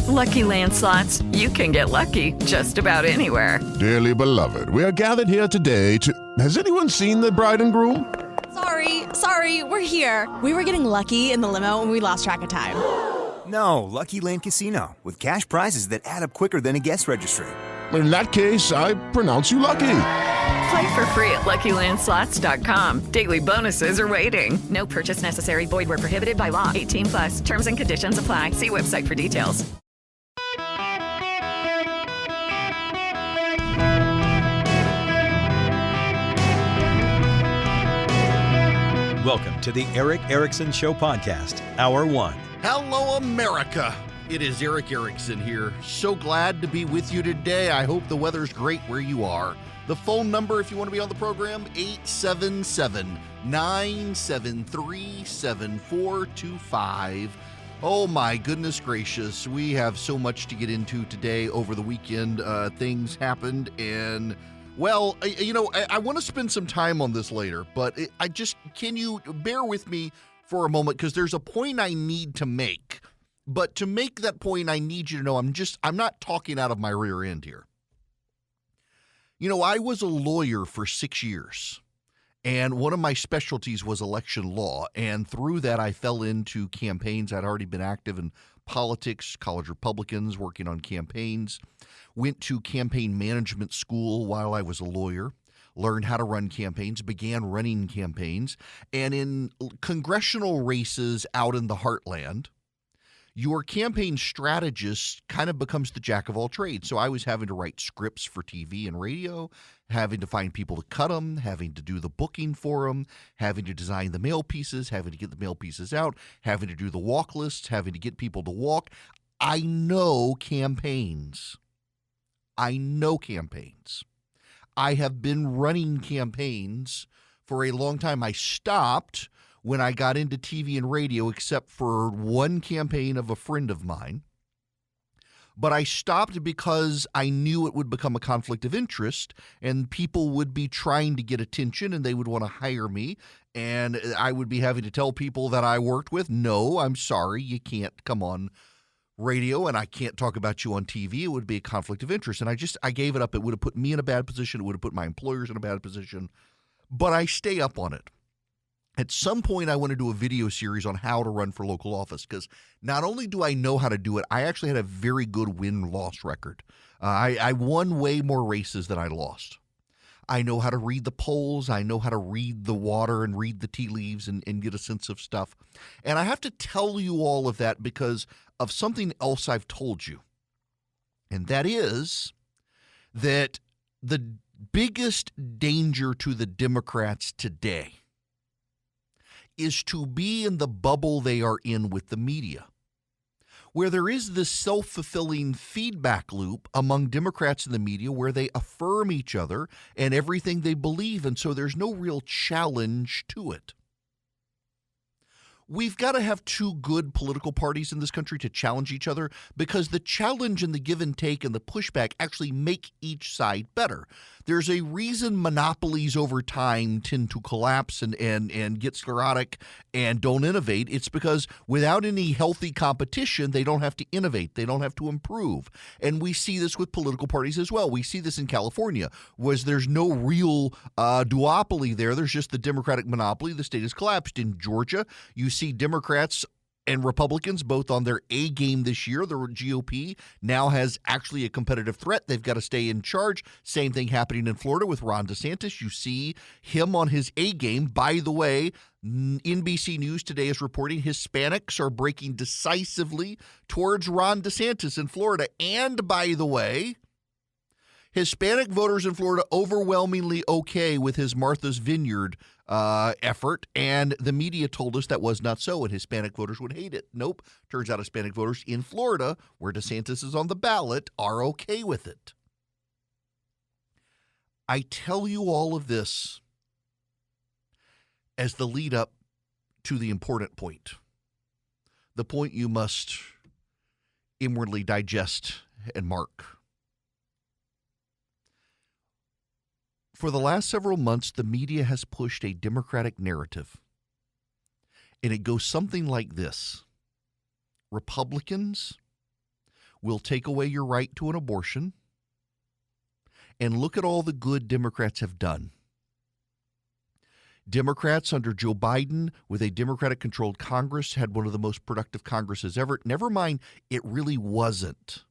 With Lucky Land Slots, you can get lucky just about anywhere. Dearly beloved, we are gathered here today to... Has anyone seen the bride and groom? Sorry, we're here. We were getting lucky in the limo and we lost track of time. No, Lucky Land Casino, with cash prizes that add up quicker than a guest registry. In that case, I pronounce you lucky. Play for free at LuckyLandSlots.com. Daily bonuses are waiting. No purchase necessary. Void where prohibited by law. 18+. Terms and conditions apply. See website for details. Welcome to the Eric Erickson Show podcast, Hour 1. Hello, America. It is Eric Erickson here. So glad to be with you today. I hope the weather's great where you are. The phone number, if you want to be on the program, 877-973-7425. Oh, my goodness gracious. We have so much to get into today. Over the weekend, things happened, and, well, I want to spend some time on this later, but can you bear with me for a moment, because there's a point I need to make. But to make that point, I need you to know I'm not talking out of my rear end here. I was a lawyer for 6 years, and one of my specialties was election law. And through that, I fell into campaigns. I'd already been active in politics, college Republicans, working on campaigns. Went to campaign management school while I was a lawyer. Learned how to run campaigns, began running campaigns. And in congressional races out in the heartland, your campaign strategist kind of becomes the jack of all trades. So I was having to write scripts for TV and radio, having to find people to cut them, having to do the booking for them, having to design the mail pieces, having to get the mail pieces out, having to do the walk lists, having to get people to walk. I know campaigns. I have been running campaigns for a long time. I stopped when I got into TV and radio, except for one campaign of a friend of mine. But I stopped because I knew it would become a conflict of interest, and people would be trying to get attention, and they would want to hire me, and I would be having to tell people that I worked with, no, I'm sorry, you can't come on radio, and I can't talk about you on TV. It would be a conflict of interest, and I gave it up. It would have put me in a bad position. It would have put my employers in a bad position, but I stay up on it. At some point, I want to do a video series on how to run for local office, because not only do I know how to do it, I actually had a very good win-loss record. I won way more races than I lost. I know how to read the polls. I know how to read the water and read the tea leaves and get a sense of stuff. And I have to tell you all of that because of something else I've told you, and that is that the biggest danger to the Democrats today is to be in the bubble they are in with the media, where there is this self-fulfilling feedback loop among Democrats in the media where they affirm each other and everything they believe, and so there's no real challenge to it. We've got to have two good political parties in this country to challenge each other, because the challenge and the give and take and the pushback actually make each side better. There's a reason monopolies over time tend to collapse and get sclerotic and don't innovate. It's because without any healthy competition, they don't have to innovate. They don't have to improve. And we see this with political parties as well. We see this in California, where there's no real duopoly there. There's just the Democratic monopoly. The state has collapsed. In Georgia, you see Democrats and Republicans both on their A game this year. The GOP now has actually a competitive threat. They've got to stay in charge. Same thing happening in Florida with Ron DeSantis. You see him on his A game. By the way, NBC News today is reporting Hispanics are breaking decisively towards Ron DeSantis in Florida. And by the way, Hispanic voters in Florida overwhelmingly okay with his Martha's Vineyard effort, and the media told us that was not so, and Hispanic voters would hate it. Nope. Turns out Hispanic voters in Florida, where DeSantis is on the ballot, are okay with it. I tell you all of this as the lead up to the important point, the point you must inwardly digest and mark. For the last several months, the media has pushed a Democratic narrative, and it goes something like this. Republicans, We'll take away your right to an abortion. And look at all the good Democrats have done. Democrats under Joe Biden, with a Democratic-controlled Congress, had one of the most productive Congresses ever. Never mind, it really wasn't.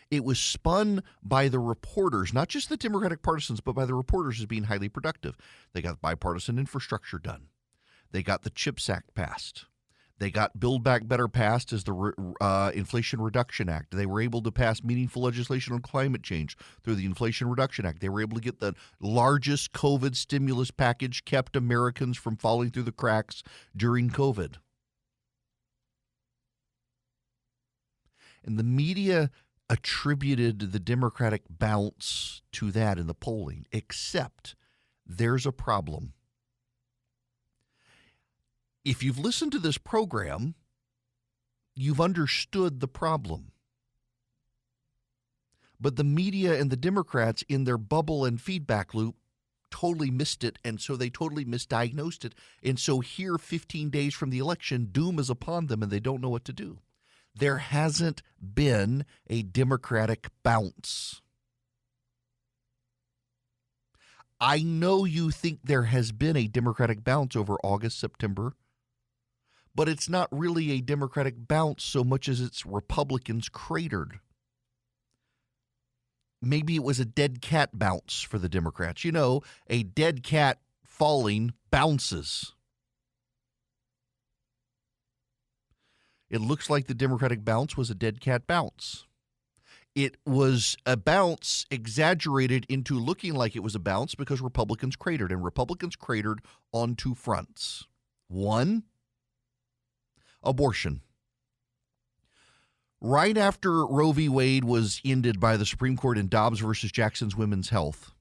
It was spun by the reporters, not just the Democratic partisans, but by the reporters as being highly productive. They got bipartisan infrastructure done. They got the CHIPS Act passed. They got Build Back Better passed as the Inflation Reduction Act. They were able to pass meaningful legislation on climate change through the Inflation Reduction Act. They were able to get the largest COVID stimulus package, kept Americans from falling through the cracks during COVID. And the media attributed the Democratic bounce to that in the polling, except there's a problem. If you've listened to this program, you've understood the problem. But the media and the Democrats in their bubble and feedback loop totally missed it, and so they totally misdiagnosed it. And so here, 15 days from the election, doom is upon them and they don't know what to do. There hasn't been a Democratic bounce. I know you think there has been a Democratic bounce over August, September, but it's not really a Democratic bounce so much as it's Republicans cratered. Maybe it was a dead cat bounce for the Democrats. You know, a dead cat falling bounces. It looks like the Democratic bounce was a dead cat bounce. It was a bounce exaggerated into looking like it was a bounce because Republicans cratered, and Republicans cratered on two fronts. One, abortion. Right after Roe v. Wade was ended by the Supreme Court in Dobbs versus Jackson's Women's Health,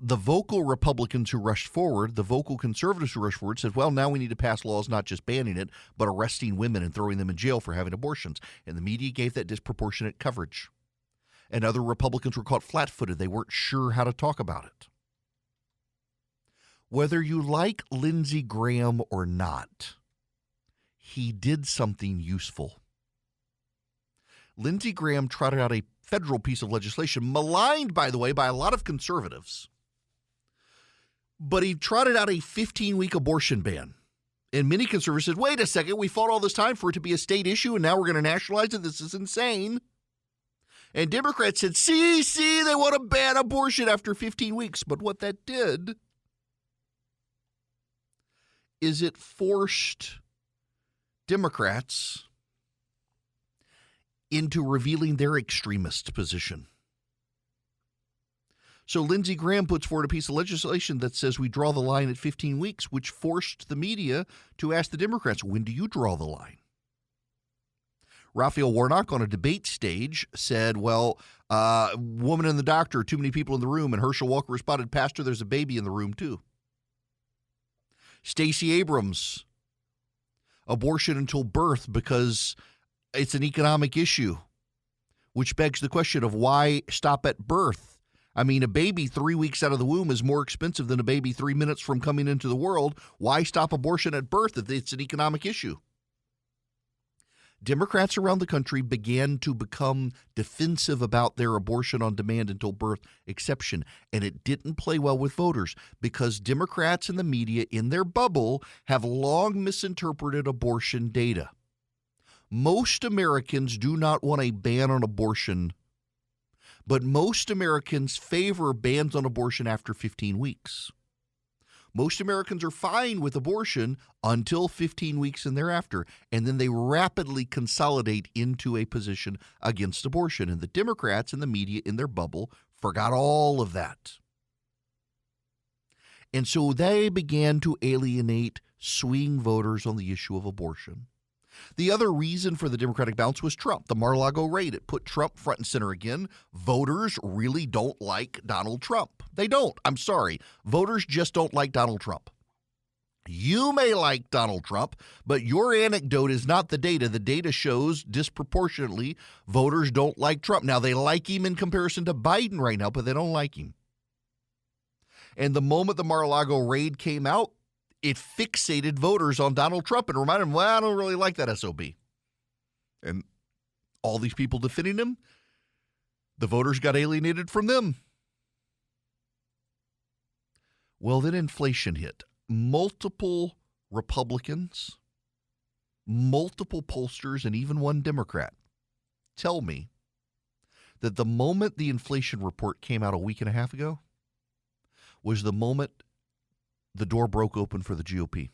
the vocal Republicans who rushed forward, the vocal conservatives who rushed forward said, well, now we need to pass laws not just banning it, but arresting women and throwing them in jail for having abortions. And the media gave that disproportionate coverage. And other Republicans were caught flat-footed. They weren't sure how to talk about it. Whether you like Lindsey Graham or not, he did something useful. Lindsey Graham trotted out a federal piece of legislation, maligned, by the way, by a lot of conservatives. But he trotted out a 15-week abortion ban. And many conservatives said, wait a second, we fought all this time for it to be a state issue, and now we're going to nationalize it. This is insane. And Democrats said, see, they want to ban abortion after 15 weeks. But what that did is it forced Democrats into revealing their extremist position. So Lindsey Graham puts forward a piece of legislation that says we draw the line at 15 weeks, which forced the media to ask the Democrats, when do you draw the line? Raphael Warnock on a debate stage said, well, woman and the doctor, too many people in the room, and Herschel Walker responded, Pastor, there's a baby in the room too. Stacey Abrams, abortion until birth because it's an economic issue, which begs the question of why stop at birth? I mean, a baby 3 weeks out of the womb is more expensive than a baby 3 minutes from coming into the world. Why stop abortion at birth if it's an economic issue? Democrats around the country began to become defensive about their abortion on demand until birth exception, and it didn't play well with voters because Democrats and the media in their bubble have long misinterpreted abortion data. Most Americans do not want a ban on abortion, but most Americans favor bans on abortion after 15 weeks. Most Americans are fine with abortion until 15 weeks and thereafter, and then they rapidly consolidate into a position against abortion. And the Democrats and the media in their bubble forgot all of that. And so they began to alienate swing voters on the issue of abortion. The other reason for the Democratic bounce was Trump, the Mar-a-Lago raid. It put Trump front and center again. Voters really don't like Donald Trump. They don't. I'm sorry. Voters just don't like Donald Trump. You may like Donald Trump, but your anecdote is not the data. The data shows disproportionately voters don't like Trump. Now, they like him in comparison to Biden right now, but they don't like him. And the moment the Mar-a-Lago raid came out, it fixated voters on Donald Trump and reminded them, well, I don't really like that SOB. And All these people defending him, the voters got alienated from them. Well, then inflation hit. Multiple Republicans, multiple pollsters, and even one Democrat tell me that the moment the inflation report came out a week and a half ago was the moment the door broke open for the GOP.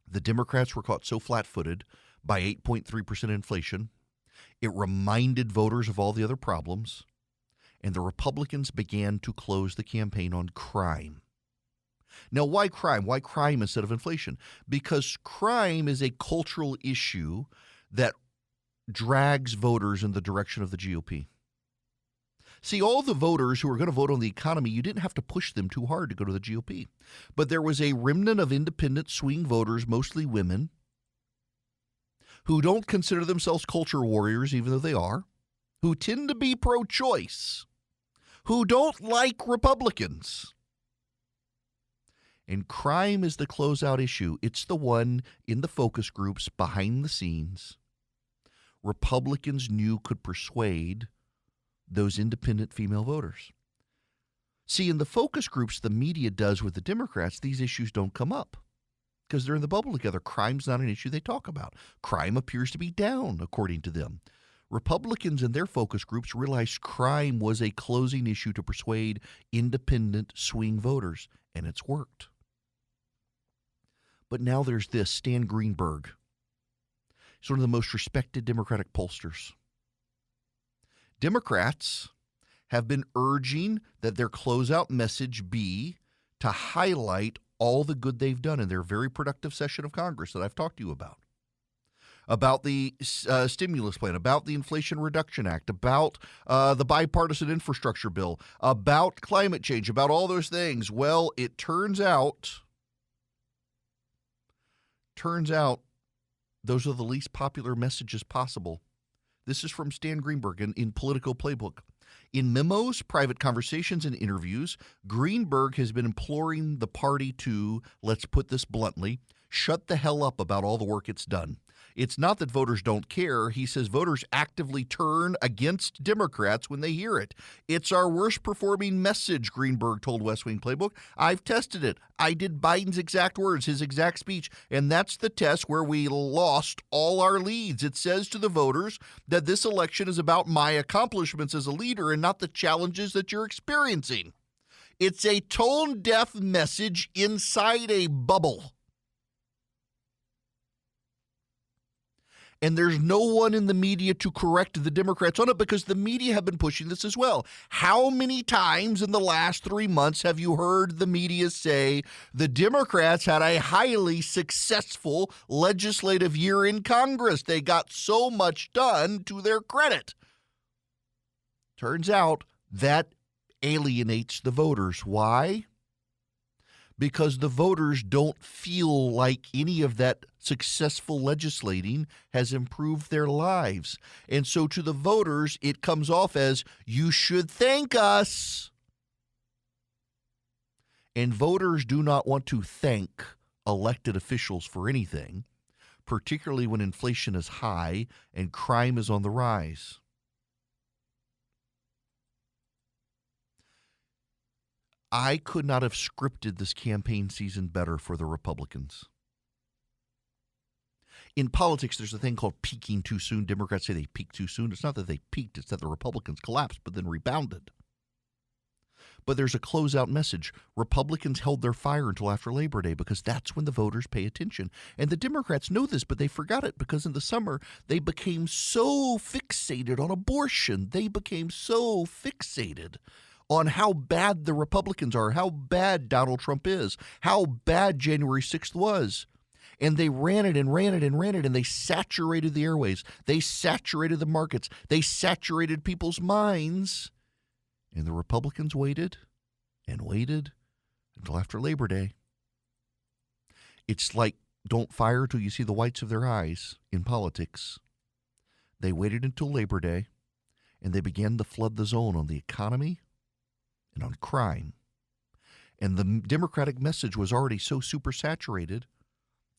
The Democrats were caught so flat-footed by 8.3% inflation, it reminded voters of all the other problems, and the Republicans began to close the campaign on crime. Now, why crime? Why crime instead of inflation? Because crime is a cultural issue that drags voters in the direction of the GOP. See, all the voters who are going to vote on the economy, you didn't have to push them too hard to go to the GOP. But there was a remnant of independent swing voters, mostly women, who don't consider themselves culture warriors, even though they are, who tend to be pro-choice, who don't like Republicans. And crime is the closeout issue. It's the one in the focus groups behind the scenes Republicans knew could persuade those independent female voters. See, in the focus groups the media does with the Democrats, these issues don't come up because they're in the bubble together. Crime's not an issue they talk about. Crime appears to be down, according to them. Republicans in their focus groups realized crime was a closing issue to persuade independent swing voters, and it's worked. But now there's this, Stan Greenberg. He's one of the most respected Democratic pollsters. Democrats have been urging that their closeout message be to highlight all the good they've done in their very productive session of Congress that I've talked to you about the stimulus plan, about the Inflation Reduction Act, about the bipartisan infrastructure bill, about climate change, about all those things. Well, it turns out those are the least popular messages possible. This is from Stan Greenberg in Politico Playbook. In memos, private conversations, and interviews, Greenberg has been imploring the party to, let's put this bluntly, shut the hell up about all the work it's done. It's not that voters don't care. He says voters actively turn against Democrats when they hear it. It's our worst performing message, Greenberg told West Wing Playbook. I've tested it. I did Biden's exact words, his exact speech, and that's the test where we lost all our leads. It says to the voters that this election is about my accomplishments as a leader and not the challenges that you're experiencing. It's a tone-deaf message inside a bubble. And there's no one in the media to correct the Democrats on it because the media have been pushing this as well. How many times in the last 3 months have you heard the media say the Democrats had a highly successful legislative year in Congress? They got so much done to their credit. Turns out that alienates the voters. Why? Because the voters don't feel like any of that successful legislating has improved their lives. And so to the voters, it comes off as, you should thank us. And voters do not want to thank elected officials for anything, particularly when inflation is high and crime is on the rise. I could not have scripted this campaign season better for the Republicans. In politics, there's a thing called peaking too soon. Democrats say they peaked too soon. It's not that they peaked, it's that the Republicans collapsed but then rebounded. But there's a closeout message. Republicans held their fire until after Labor Day because that's when the voters pay attention. And the Democrats know this, but they forgot it because in the summer they became so fixated on abortion. They became so fixated on how bad the Republicans are, how bad Donald Trump is, how bad January 6th was. And they ran it, and they saturated the airways. They saturated the markets. They saturated people's minds. And the Republicans waited and waited until after Labor Day. It's like don't fire till you see the whites of their eyes in politics. They waited until Labor Day, and they began to flood the zone on the economy and on crime. And the Democratic message was already so supersaturated,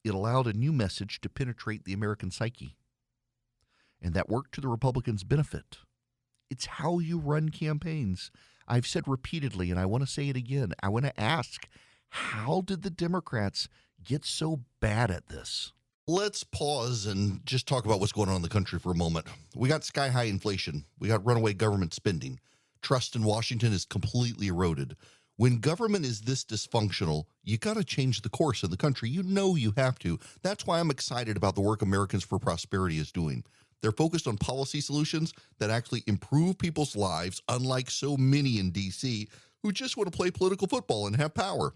it allowed a new message to penetrate the American psyche. and that worked to the Republicans' benefit. It's how you run campaigns. I've said repeatedly, and I want to say it again. I want to ask, how did the Democrats get so bad at this? Let's pause and just talk about what's going on in the country for a moment. We got sky-high inflation. We got runaway government spending. Trust in Washington is completely eroded. When government is this dysfunctional, you got to change the course of the country. You know you have to. That's why I'm excited about the work Americans for Prosperity is doing. They're focused on policy solutions that actually improve people's lives, unlike so many in D.C. who just want to play political football and have power.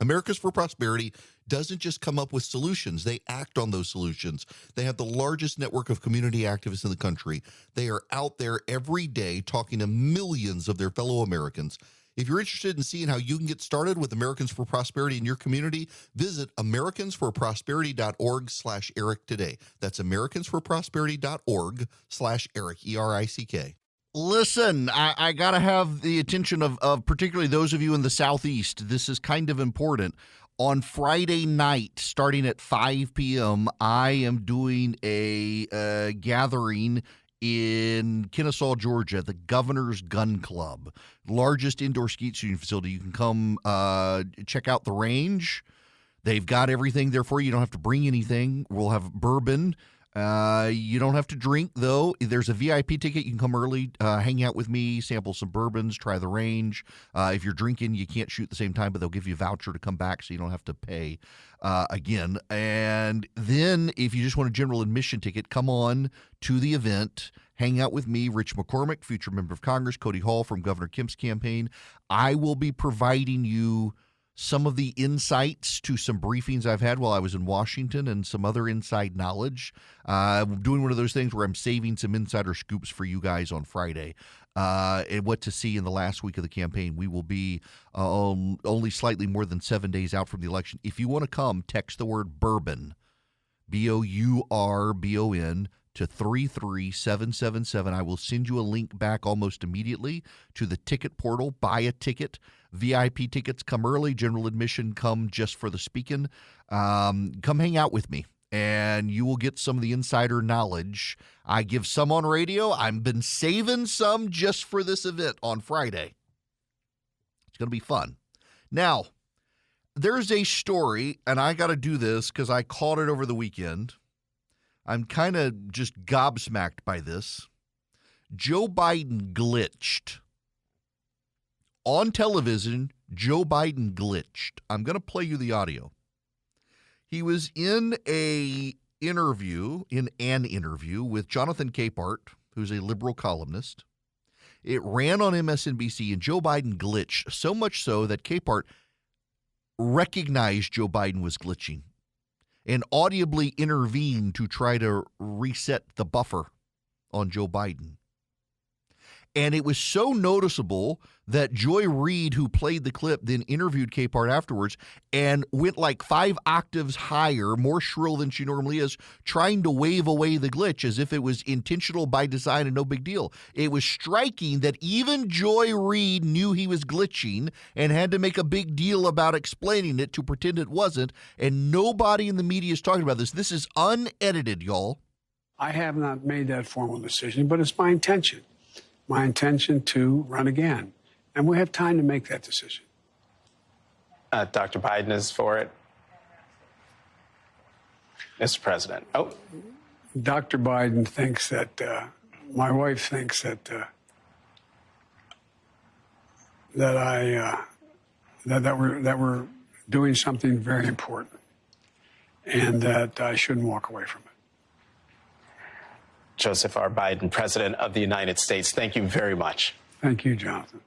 Americans for Prosperity doesn't just come up with solutions. They act on those solutions. They have the largest network of community activists in the country. They are out there every day talking to millions of their fellow Americans. If you're interested in seeing how you can get started with Americans for Prosperity in your community, visit americansforprosperity.org/Eric today. That's americansforprosperity.org/Eric, ERICK. Listen, I got to have the attention of particularly those of you in the Southeast. This is kind of important. On Friday night, starting at 5 p.m., I am doing a gathering in Kennesaw, Georgia, the Governor's Gun Club, largest indoor skeet shooting facility. You can come check out the range. They've got everything there for you. You don't have to bring anything. We'll have bourbon. You don't have to drink, though. There's a VIP ticket. You can come early, hang out with me, sample some bourbons, try the range. If you're drinking, you can't shoot at the same time, but they'll give you a voucher to come back so you don't have to pay again. And then if you just want a general admission ticket, come on to the event. Hang out with me, Rich McCormick, future member of Congress, Cody Hall from Governor Kemp's campaign. I will be providing you some of the insights to some briefings I've had while I was in Washington and some other inside knowledge. I'm doing one of those things where I'm saving some insider scoops for you guys on Friday and what to see in the last week of the campaign. We will be only slightly more than 7 days out from the election. If you want to come, text the word bourbon, BOURBON, to 33777. I will send you a link back almost immediately to the ticket portal. Buy a ticket. VIP tickets come early. General admission come just for the speaking. Come hang out with me, and you will get some of the insider knowledge. I give some on radio. I've been saving some just for this event on Friday. It's going to be fun. Now, there's a story, and I got to do this because I caught it over the weekend. I'm kind of just gobsmacked by this. Joe Biden glitched. On television, Joe Biden glitched. I'm going to play you the audio. He was in an interview with Jonathan Capehart, who's a liberal columnist. It ran on MSNBC, and Joe Biden glitched, so much so that Capehart recognized Joe Biden was glitching and audibly intervened to try to reset the buffer on Joe Biden. And it was so noticeable that Joy Reid, who played the clip, then interviewed Capehart afterwards and went like 5 octaves higher, more shrill than she normally is, trying to wave away the glitch as if it was intentional by design and no big deal. It was striking that even Joy Reid knew he was glitching and had to make a big deal about explaining it to pretend it wasn't, and nobody in the media is talking about this. This is unedited, y'all. I have not made that formal decision, but it's my intention. My intention to run again. And we have time to make that decision. Dr. Biden is for it. Mr. President. Oh. Dr. Biden thinks that, my wife thinks that we're doing something very important and that I shouldn't walk away from it. Joseph R. Biden, President of the United States, thank you very much. Thank you, Jonathan.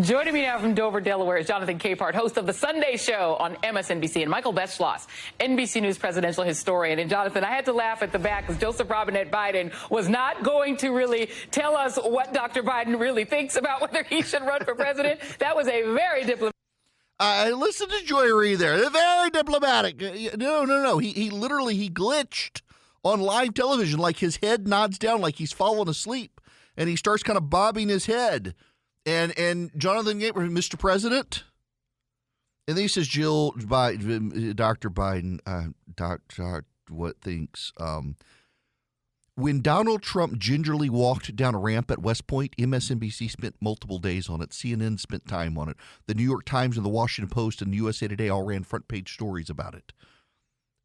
Joining me now from Dover, Delaware, is Jonathan Capehart, host of The Sunday Show on MSNBC, and Michael Beschloss, NBC News presidential historian. And Jonathan, I had to laugh at the back because Joseph Robinette Biden was not going to really tell us what Dr. Biden really thinks about whether he should run for president. That was a very diplomatic. Listen to Joy Reid there. They're very diplomatic. No. He literally glitched on live television, like his head nods down like he's fallen asleep, and he starts kind of bobbing his head. And Jonathan Capehart, Mr. President, and then he says, Dr. Biden, what thinks? When Donald Trump gingerly walked down a ramp at West Point, MSNBC spent multiple days on it. CNN spent time on it. The New York Times and the Washington Post and USA Today all ran front page stories about it.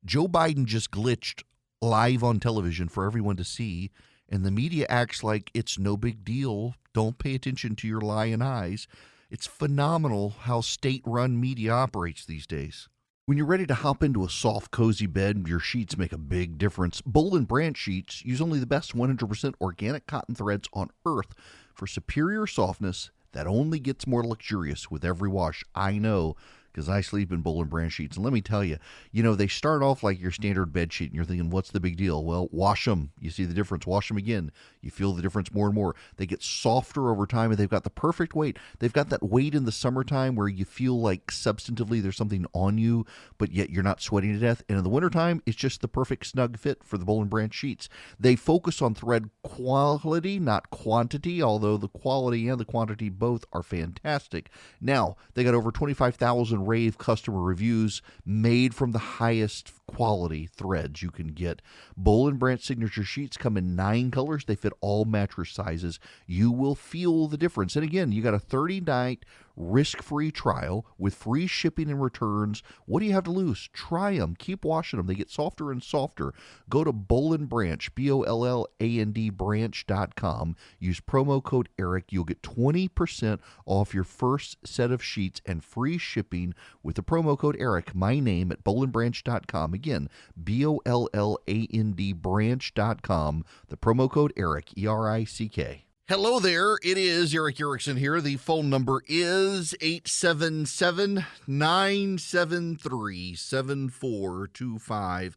Joe Biden just glitched live on television for everyone to see, and the media acts like it's no big deal. Don't pay attention to your lying eyes. It's phenomenal how state-run media operates these days. When you're ready to hop into a soft, cozy bed, your sheets make a big difference. Boll & Branch sheets use only the best 100% organic cotton threads on earth for superior softness that only gets more luxurious with every wash. I know, because I sleep in Boll & Branch sheets. And let me tell you, they start off like your standard bed sheet, and you're thinking, what's the big deal? Well, wash them. You see the difference. Wash them again. You feel the difference more and more. They get softer over time, and they've got the perfect weight. They've got that weight in the summertime where you feel like substantively there's something on you, but yet you're not sweating to death. And in the wintertime, it's just the perfect snug fit for the Boll & Branch sheets. They focus on thread quality, not quantity, although the quality and the quantity both are fantastic. Now, they got over 25,000 rave customer reviews made from the highest quality threads you can get. Boll & Branch signature sheets come in 9 colors. They fit all mattress sizes. You will feel the difference. And again, you got a 30-night risk-free trial with free shipping and returns. What do you have to lose? Try them. Keep washing them. They get softer and softer. Go to Boll & Branch, BOLLAND branch.com. Use promo code ERIC. You'll get 20% off your first set of sheets and free shipping with the promo code ERIC, my name, at bollandbranch.com. Again, BOLLAND branch.com. The promo code ERIC, ERICK. Hello there. It is Eric Erickson here. The phone number is 877-973-7425.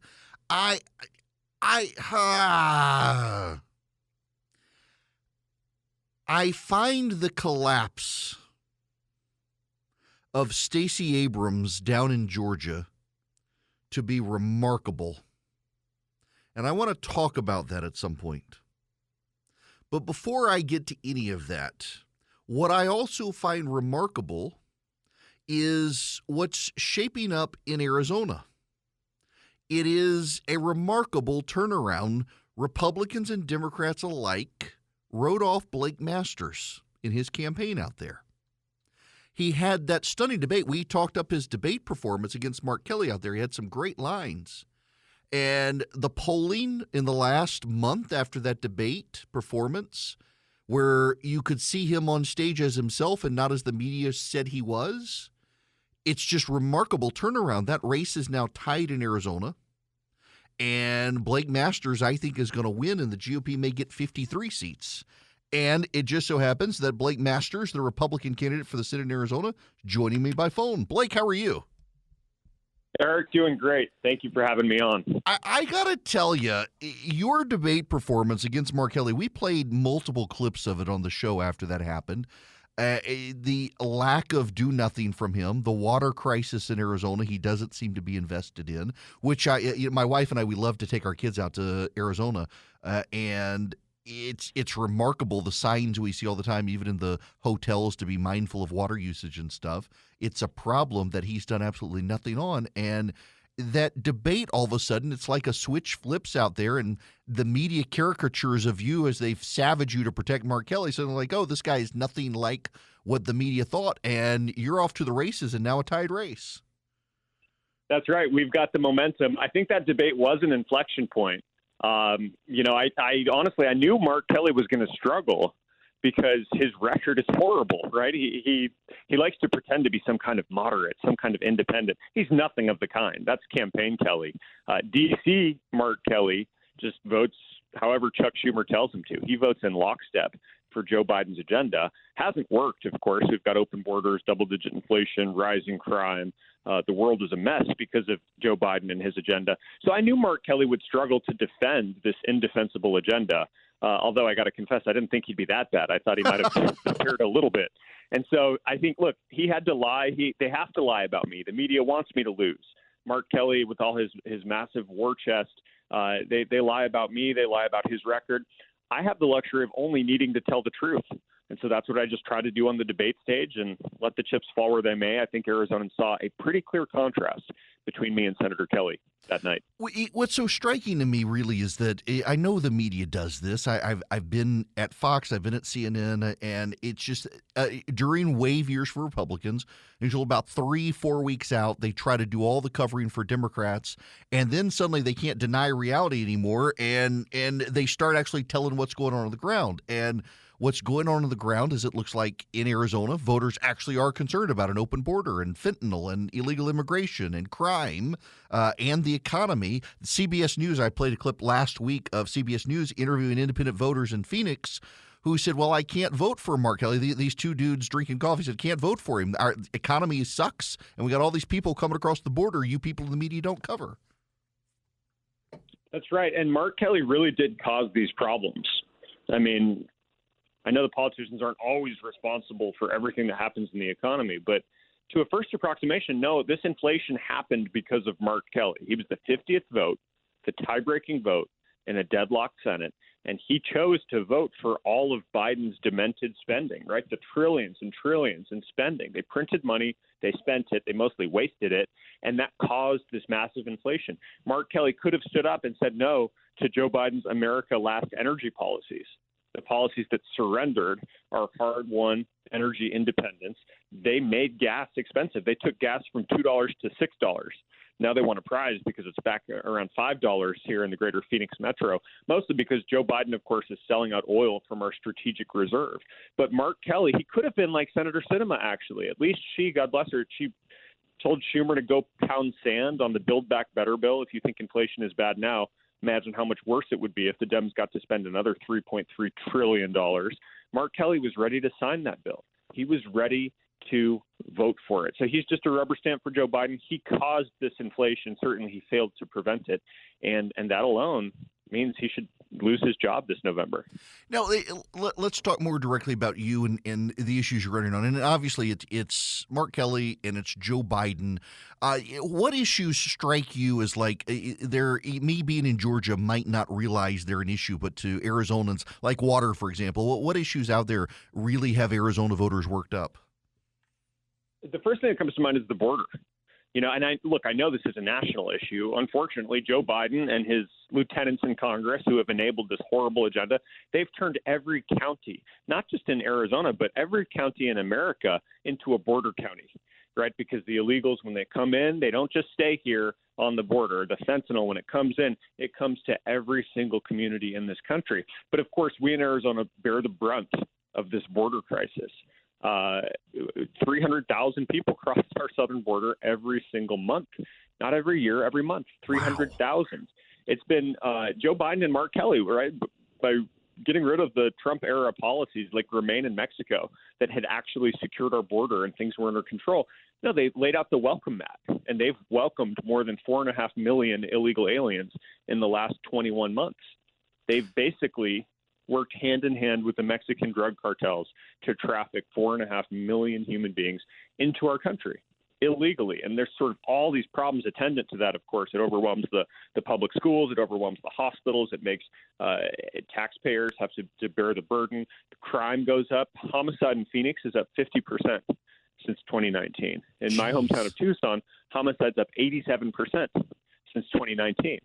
I find the collapse of Stacey Abrams down in Georgia to be remarkable. And I want to talk about that at some point. But before I get to any of that, what I also find remarkable is what's shaping up in Arizona. It is a remarkable turnaround. Republicans and Democrats alike wrote off Blake Masters in his campaign out there. He had that stunning debate. We talked up his debate performance against Mark Kelly out there. He had some great lines. And the polling in the last month after that debate performance, where you could see him on stage as himself and not as the media said he was, it's just remarkable turnaround. That race is now tied in Arizona. And Blake Masters, I think, is going to win, and the GOP may get 53 seats. And it just so happens that Blake Masters, the Republican candidate for the Senate in Arizona, is joining me by phone. Blake, how are you? Eric, doing great. Thank you for having me on. I got to tell you, your debate performance against Mark Kelly, we played multiple clips of it on the show after that happened. The lack of do nothing from him, the water crisis in Arizona he doesn't seem to be invested in, which my wife and I, we love to take our kids out to Arizona, and it's remarkable the signs we see all the time, even in the hotels, to be mindful of water usage and stuff. It's a problem that he's done absolutely nothing on. And that debate, all of a sudden, it's like a switch flips out there, and the media caricatures of you as they've savaged you to protect Mark Kelly. So they're like, oh, this guy is nothing like what the media thought. And you're off to the races and now a tied race. That's right. We've got the momentum. I think that debate was an inflection point. I honestly, I knew Mark Kelly was going to struggle because his record is horrible, right? He likes to pretend to be some kind of moderate, some kind of independent. He's nothing of the kind. That's campaign Kelly. D.C. Mark Kelly just votes however Chuck Schumer tells him to. He votes in lockstep for Joe Biden's agenda. Hasn't worked, of course. We've got open borders, double-digit inflation, rising crime. The world is a mess because of Joe Biden and his agenda. So I knew Mark Kelly would struggle to defend this indefensible agenda, although I got to confess, I didn't think he'd be that bad. I thought he might have prepared a little bit. And so I think, look, he had to lie. They have to lie about me. The media wants me to lose. Mark Kelly, with all his massive war chest, they lie about me. They lie about his record. I have the luxury of only needing to tell the truth. And so that's what I just try to do on the debate stage and let the chips fall where they may. I think Arizona saw a pretty clear contrast between me and Senator Kelly that night. What's so striking to me really is that I know the media does this. I've been at Fox, I've been at CNN, and it's just during wave years for Republicans, until about 3-4 weeks out, they try to do all the covering for Democrats, and then suddenly they can't deny reality anymore, and they start actually telling what's going on the ground. And what's going on the ground is it looks like in Arizona, voters actually are concerned about an open border and fentanyl and illegal immigration and crime and the economy. CBS News, I played a clip last week of CBS News interviewing independent voters in Phoenix who said, well, I can't vote for Mark Kelly. These two dudes drinking coffee said, can't vote for him. Our economy sucks, and we got all these people coming across the border you people in the media don't cover. That's right. And Mark Kelly really did cause these problems. I mean, I know the politicians aren't always responsible for everything that happens in the economy, but to a first approximation, no, this inflation happened because of Mark Kelly. He was the 50th vote, the tie-breaking vote in a deadlocked Senate, and he chose to vote for all of Biden's demented spending, right? The trillions and trillions in spending. They printed money, they spent it, they mostly wasted it, and that caused this massive inflation. Mark Kelly could have stood up and said no to Joe Biden's America Last energy policies, the policies that surrendered our hard-won energy independence. They made gas expensive. They took gas from $2 to $6. Now they want a prize because it's back around $5 here in the greater Phoenix metro, mostly because Joe Biden, of course, is selling out oil from our strategic reserve. But Mark Kelly, he could have been like Senator Sinema, actually. At least she, God bless her, she told Schumer to go pound sand on the Build Back Better bill. If you think inflation is bad now, imagine how much worse it would be if the Dems got to spend another $3.3 trillion. Mark Kelly was ready to sign that bill. He was ready to vote for it. So he's just a rubber stamp for Joe Biden. He caused this inflation. Certainly he failed to prevent it. And that alone means he should lose his job this November. Now, let's talk more directly about you and the issues you're running on. And obviously it's Mark Kelly and it's Joe Biden. What issues strike you as like me being in Georgia might not realize they're an issue, but to Arizonans, like water, for example, what issues out there really have Arizona voters worked up? The first thing that comes to mind is the border. And I know this is a national issue. Unfortunately, Joe Biden and his lieutenants in Congress who have enabled this horrible agenda, they've turned every county, not just in Arizona, but every county in America into a border county, right? Because the illegals, when they come in, they don't just stay here on the border. The fentanyl, when it comes in, it comes to every single community in this country. But of course, we in Arizona bear the brunt of this border crisis. 300,000 people cross our southern border every single month, not every year, every month, 300,000. Wow. It's been Joe Biden and Mark Kelly, right? By getting rid of the Trump era policies like Remain in Mexico that had actually secured our border and things were under control. No, they laid out the welcome mat, and they've welcomed more than 4.5 million illegal aliens in the last 21 months. They've basically worked hand in hand with the Mexican drug cartels to traffic 4.5 million human beings into our country illegally. And there's sort of all these problems attendant to that, of course. It overwhelms the public schools. It overwhelms the hospitals. It makes taxpayers have to bear the burden. The crime goes up. Homicide in Phoenix is up 50% since 2019. In my hometown of Tucson, homicide's up 87% since 2019.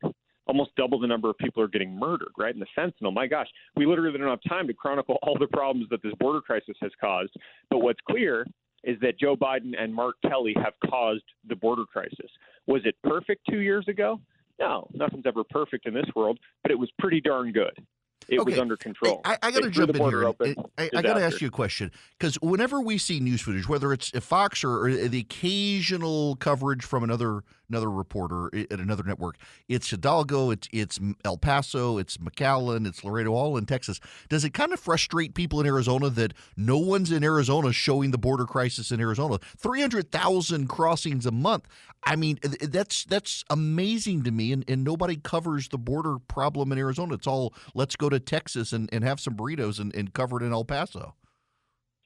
Almost double the number of people are getting murdered, right? And the fentanyl, my gosh, we literally don't have time to chronicle all the problems that this border crisis has caused. But what's clear is that Joe Biden and Mark Kelly have caused the border crisis. Was it perfect 2 years ago? No, nothing's ever perfect in this world, but it was pretty darn good. It was under control. I got to jump in here. I got to ask you a question, because whenever we see news footage, whether it's Fox or the occasional coverage from another reporter at another network, it's Hidalgo, it's El Paso, it's McAllen, it's Laredo, all in Texas. Does it kind of frustrate people in Arizona that no one's in Arizona showing the border crisis in Arizona? 300,000 crossings a month. I mean, that's amazing to me, and nobody covers the border problem in Arizona. It's all, let's go to Texas and have some burritos and cover it in El Paso.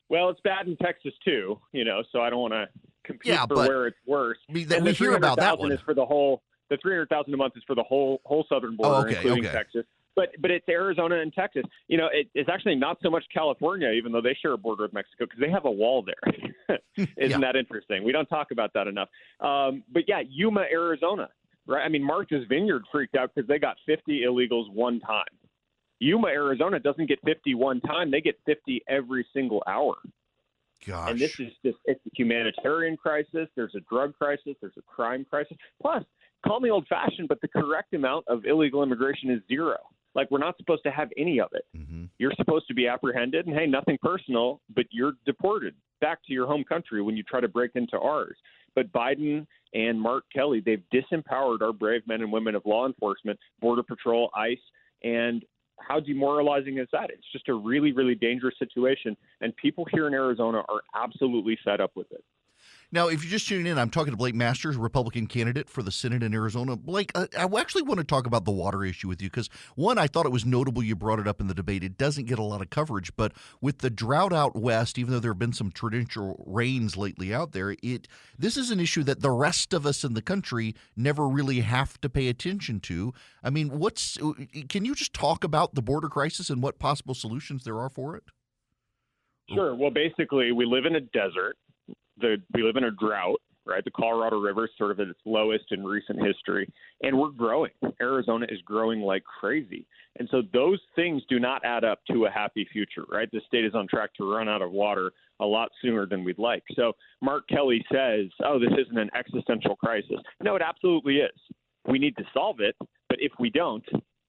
Well, it's bad in Texas too, so I don't want to compete for where it's worse. We hear about that one. Is for the 300,000 a month is for the whole southern border, including Texas. But it's Arizona and Texas. It's actually not so much California, even though they share a border with Mexico, because they have a wall there. Isn't that interesting? We don't talk about that enough. But yeah, Yuma, Arizona, right? I mean, Martha's Vineyard freaked out because they got 50 illegals one time. Yuma, Arizona doesn't get 50 one time. They get 50 every single hour. Gosh. And this is just, it's a humanitarian crisis. There's a drug crisis. There's a crime crisis. Plus, call me old-fashioned, but the correct amount of illegal immigration is zero. Like, we're not supposed to have any of it. Mm-hmm. You're supposed to be apprehended, and hey, nothing personal, but you're deported back to your home country when you try to break into ours. But Biden and Mark Kelly, they've disempowered our brave men and women of law enforcement, Border Patrol, ICE, and how demoralizing is that? It's just a really, really dangerous situation, and people here in Arizona are absolutely fed up with it. Now, if you're just tuning in, I'm talking to Blake Masters, Republican candidate for the Senate in Arizona. Blake, I actually want to talk about the water issue with you because, one, I thought it was notable you brought it up in the debate. It doesn't get a lot of coverage, but with the drought out west, even though there have been some torrential rains lately out there, this is an issue that the rest of us in the country never really have to pay attention to. I mean, can you just talk about the border crisis and what possible solutions there are for it? Sure. Well, basically, we live in a desert. We live in a drought, right? The Colorado River is sort of at its lowest in recent history, and we're growing. Arizona is growing like crazy. And so those things do not add up to a happy future, right? The state is on track to run out of water a lot sooner than we'd like. So Mark Kelly says, this isn't an existential crisis. No, it absolutely is. We need to solve it, but if we don't,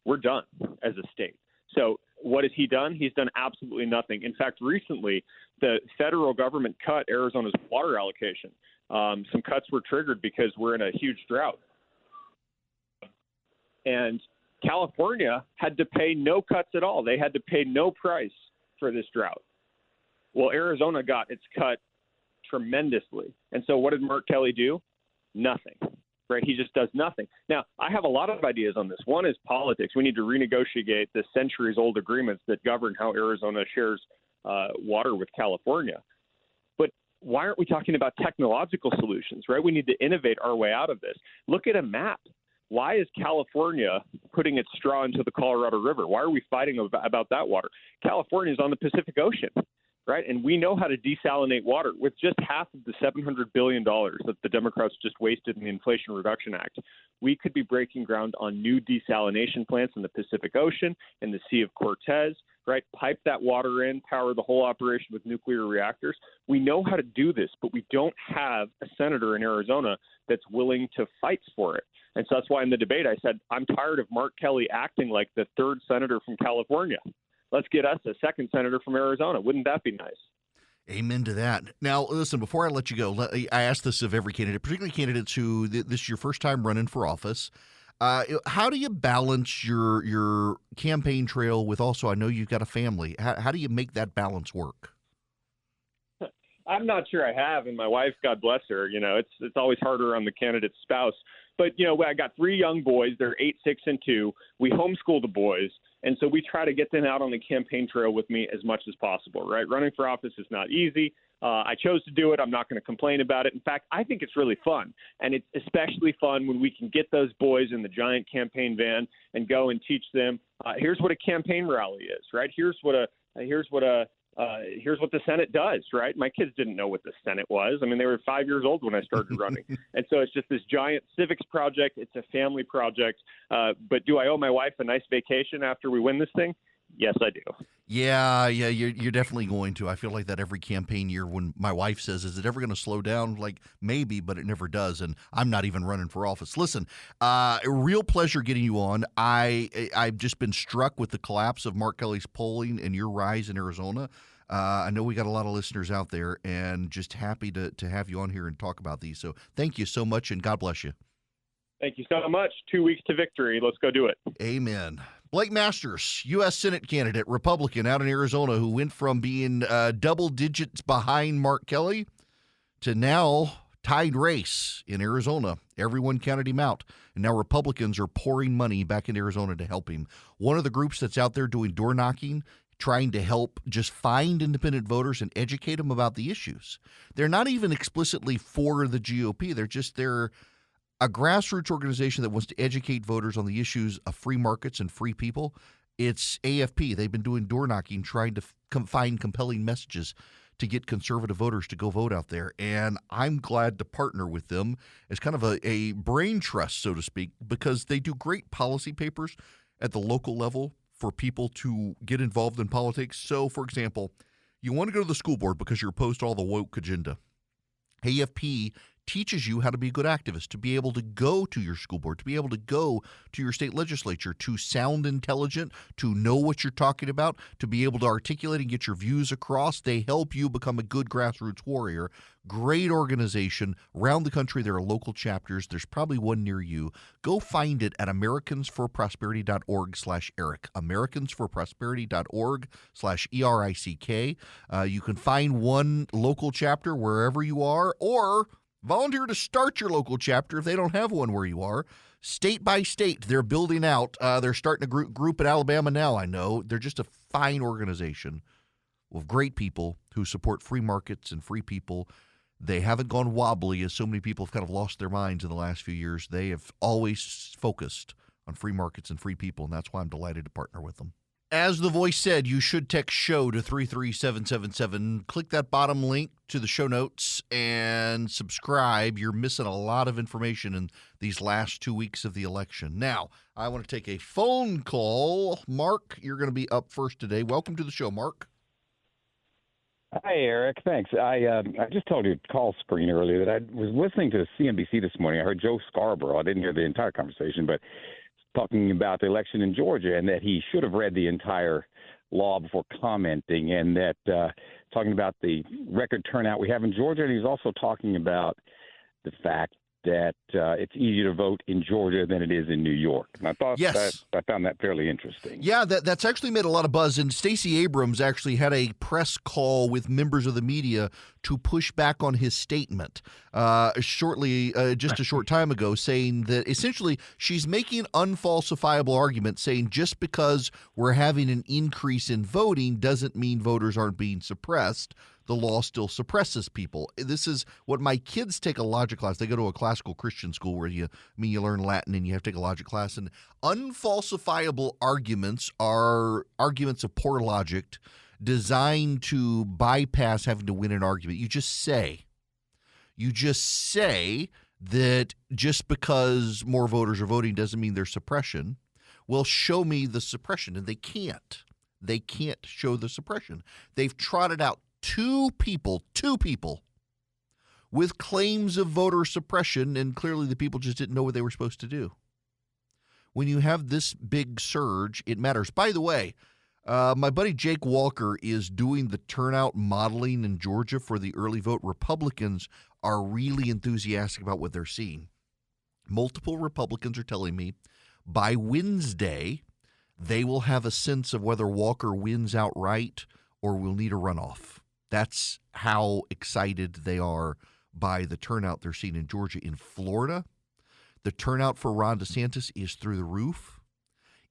we're done as a state. So what has he done? He's done absolutely nothing. In fact, recently, the federal government cut Arizona's water allocation. Some cuts were triggered because we're in a huge drought. And California had to pay no cuts at all. They had to pay no price for this drought. Well, Arizona got its cut tremendously. And so what did Mark Kelly do? Nothing. Right? He just does nothing. Now, I have a lot of ideas on this. One is politics. We need to renegotiate the centuries-old agreements that govern how Arizona shares water with California. But why aren't we talking about technological solutions, right? We need to innovate our way out of this. Look at a map. Why is California putting its straw into the Colorado River? Why are we fighting about that water? California is on the Pacific Ocean. Right. And we know how to desalinate water with just half of the $700 billion that the Democrats just wasted in the Inflation Reduction Act. We could be breaking ground on new desalination plants in the Pacific Ocean and the Sea of Cortez. Right. Pipe that water in, power the whole operation with nuclear reactors. We know how to do this, but we don't have a senator in Arizona that's willing to fight for it. And so that's why in the debate I said, I'm tired of Mark Kelly acting like the third senator from California. Let's get us a second senator from Arizona. Wouldn't that be nice? Amen to that. Now, listen, before I let you go, I ask this of every candidate, particularly candidates who this is your first time running for office. How do you balance your campaign trail with also, I know you've got a family. How do you make that balance work? I'm not sure I have, and my wife, God bless her, it's always harder on the candidate's spouse. But, I got 3 young boys. They're 8, 6, and 2. We homeschool the boys. And so we try to get them out on the campaign trail with me as much as possible, right? Running for office is not easy. I chose to do it. I'm not going to complain about it. In fact, I think it's really fun. And it's especially fun when we can get those boys in the giant campaign van and go and teach them, here's what a campaign rally is, right? Here's what the Senate does, right? My kids didn't know what the Senate was. I mean, they were 5 years old when I started running. And so it's just this giant civics project. It's a family project. But do I owe my wife a nice vacation after we win this thing? Yes, I do. Yeah, you're definitely going to. I feel like that every campaign year when my wife says, is it ever going to slow down? Like, maybe, but it never does. And I'm not even running for office. Listen, a real pleasure getting you on. I've just been struck with the collapse of Mark Kelly's polling and your rise in Arizona. I know we got a lot of listeners out there and just happy to have you on here and talk about these. So thank you so much and God bless you. Thank you so much. 2 weeks to victory. Let's go do it. Amen. Blake Masters, U.S. Senate candidate, Republican out in Arizona, who went from being double digits behind Mark Kelly to now tied race in Arizona. Everyone counted him out. And now Republicans are pouring money back in Arizona to help him. One of the groups that's out there doing door knocking, trying to help just find independent voters and educate them about the issues. They're not even explicitly for the GOP. They're a grassroots organization that wants to educate voters on the issues of free markets and free people. It's AFP. They've been doing door knocking, trying to find compelling messages to get conservative voters to go vote out there. And I'm glad to partner with them as kind of a brain trust, so to speak, because they do great policy papers at the local level for people to get involved in politics. So, for example, you want to go to the school board because you're opposed to all the woke agenda. AFP teaches you how to be a good activist, to be able to go to your school board, to be able to go to your state legislature, to sound intelligent, to know what you're talking about, to be able to articulate and get your views across. They help you become a good grassroots warrior. Great organization. Around the country, there are local chapters. There's probably one near you. Go find it at americansforprosperity.org/Eric. americansforprosperity.org/ERICK. You can find one local chapter wherever you are, or volunteer to start your local chapter if they don't have one where you are. State by state, they're building out. They're starting a group in Alabama now, I know. They're just a fine organization with great people who support free markets and free people. They haven't gone wobbly, as so many people have kind of lost their minds in the last few years. They have always focused on free markets and free people, and that's why I'm delighted to partner with them. As the voice said, you should text SHOW to 33777. Click that bottom link to the show notes and subscribe. You're missing a lot of information in these last 2 weeks of the election. Now, I want to take a phone call. Mark, you're going to be up first today. Welcome to the show, Mark. Hi, Eric. Thanks. I just told you call screen earlier that I was listening to CNBC this morning. I heard Joe Scarborough. I didn't hear the entire conversation, but talking about the election in Georgia and that he should have read the entire law before commenting, and that talking about the record turnout we have in Georgia. And he's also talking about the fact that it's easier to vote in Georgia than it is in New York. And I thought I found that fairly interesting. Yeah, that's actually made a lot of buzz. And Stacey Abrams actually had a press call with members of the media to push back on his statement shortly, just a short time ago, saying that essentially she's making an unfalsifiable argument, saying just because we're having an increase in voting doesn't mean voters aren't being suppressed. The law still suppresses people. This is what my kids take a logic class. They go to a classical Christian school where you learn Latin and you have to take a logic class. And unfalsifiable arguments are arguments of poor logic designed to bypass having to win an argument. You just say that just because more voters are voting doesn't mean there's suppression. Well, show me the suppression. And they can't. They can't show the suppression. They've trotted out two people with claims of voter suppression, and clearly the people just didn't know what they were supposed to do. When you have this big surge, it matters. By the way, my buddy Jake Walker is doing the turnout modeling in Georgia for the early vote. Republicans are really enthusiastic about what they're seeing. Multiple Republicans are telling me by Wednesday they will have a sense of whether Walker wins outright or will need a runoff. That's how excited they are by the turnout they're seeing in Georgia. In Florida, the turnout for Ron DeSantis is through the roof.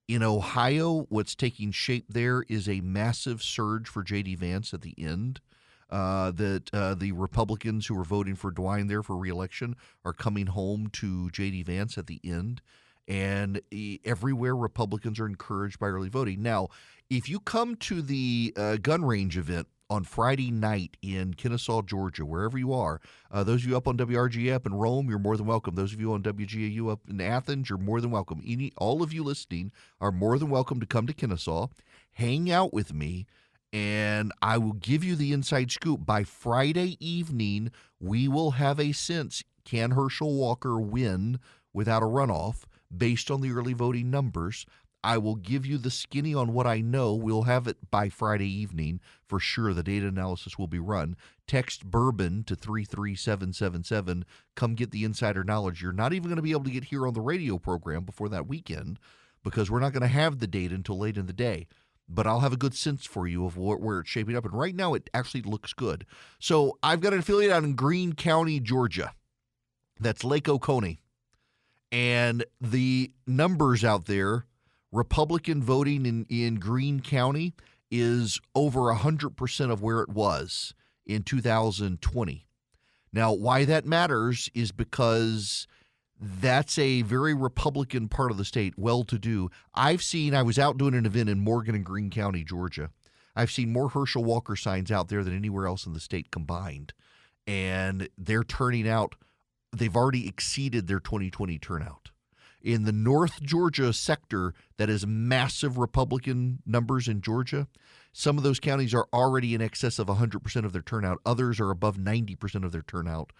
In Ohio, what's taking shape there is a massive surge for J.D. Vance at the end. The Republicans who are voting for DeWine there for re-election are coming home to J.D. Vance at the end. And everywhere Republicans are encouraged by early voting. Now, if you come to the gun range event on Friday night in Kennesaw, Georgia, wherever you are, those of you up on WRGA up in Rome, you're more than welcome. Those of you on WGAU up in Athens, you're more than welcome. All of you listening are more than welcome to come to Kennesaw, hang out with me, and I will give you the inside scoop. By Friday evening, we will have a sense, can Herschel Walker win without a runoff based on the early voting numbers? I will give you the skinny on what I know. We'll have it by Friday evening for sure. The data analysis will be run. Text Bourbon to 33777. Come get the insider knowledge. You're not even going to be able to get here on the radio program before that weekend because we're not going to have the data until late in the day. But I'll have a good sense for you of where it's shaping up. And right now it actually looks good. So I've got an affiliate out in Greene County, Georgia. That's Lake Oconee. And the numbers out there, Republican voting in Greene County is over 100% of where it was in 2020. Now, why that matters is because that's a very Republican part of the state, well-to-do. I was out doing an event in Morgan and Greene County, Georgia. I've seen more Herschel Walker signs out there than anywhere else in the state combined. And they're turning out. They've already exceeded their 2020 turnout. In the North Georgia sector that is massive Republican numbers in Georgia, some of those counties are already in excess of 100% of their turnout. Others are above 90% of their turnout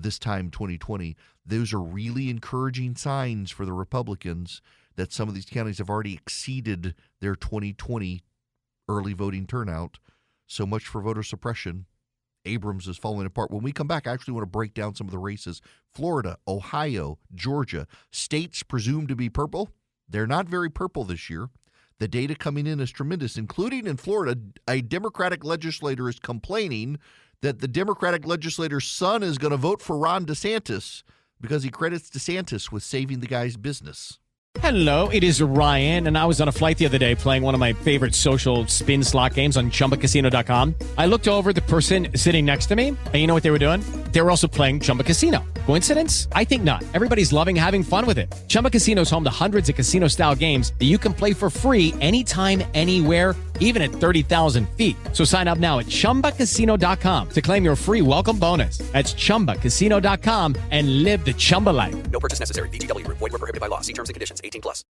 this time 2020. Those are really encouraging signs for the Republicans that some of these counties have already exceeded their 2020 early voting turnout. So much for voter suppression. Abrams is falling apart. When we come back, I actually want to break down some of the races. Florida, Ohio, Georgia, states presumed to be purple. They're not very purple this year. The data coming in is tremendous, including in Florida. A Democratic legislator is complaining that the Democratic legislator's son is going to vote for Ron DeSantis because he credits DeSantis with saving the guy's business. Hello, it is Ryan, and I was on a flight the other day playing one of my favorite social spin slot games on ChumbaCasino.com. I looked over at the person sitting next to me, and you know what they were doing? They were also playing Chumba Casino. Coincidence? I think not. Everybody's loving having fun with it. Chumba Casino is home to hundreds of casino-style games that you can play for free anytime, anywhere, even at 30,000 feet. So sign up now at ChumbaCasino.com to claim your free welcome bonus. That's ChumbaCasino.com and live the Chumba life. No purchase necessary. VGW. Void where prohibited by law. See terms and conditions. 18+.